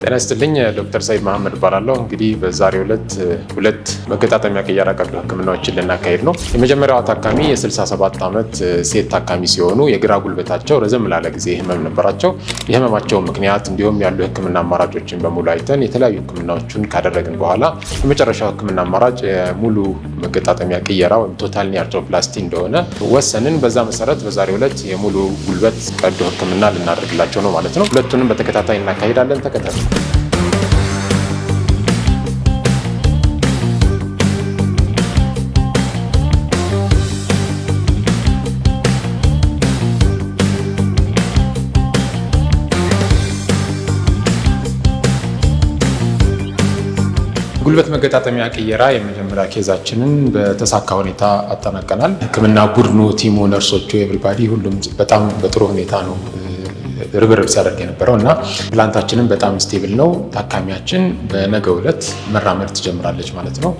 ጤና ይስጥልኝ ዶክተር ሰይድ መሐመድ እባላለሁ። እንግዲህ በዛሬው ዕለት ሁለት መገጣጠሚያ ቅየራ ቀዶ ሕክምናዎችን ልናካሄድ ነው። የመጀመሪያዋ ታካሚ የ67 ዓመት ሴት ታካሚ ሲሆኑ የግራ ጉልበታቸው ረዘም ላለ ጊዜ ህመም ነበራቸው። የህመማቸው ምክንያት እንዲሁም ያሉ ሕክምና አማራጮችን በሙሉ አይተን የተለያዩ ሕክምናዎችን ካደረግን በኋላ የመጨረሻው ሕክምና አማራጭ ሙሉ መገጣጠሚያ ቅየራ ወይም ቶታል ኒ አርትሮፕላስቲ እንደሆነ ወሰንን። በዛ መሰረት በዛሬው ዕለት የሙሉ ጉልበት ቀዶ ሕክምና ልናደርግላቸው ነው ማለት ነው። ሁለቱንም በተከታታይ እናካሄዳለን። ተከታተሉ። ጉልበት መገጣጠሚያ ቅየራ የመጀመሪያ ኬዛችንን በተሳካ ሁኔታ አጠናቀናል። ህክምና ቡድኑ፣ ቲሙ፣ ነርሶቹ፣ ኤቭሪባዲ ሁሉም በጣም በጥሩ ሁኔታ ነው ርብርብ ሲያደርግ የነበረው እና ፕላንታችንን በጣም ስቴብል ነው። ታካሚያችን በነገው ዕለት መራመድ ትጀምራለች ማለት ነው።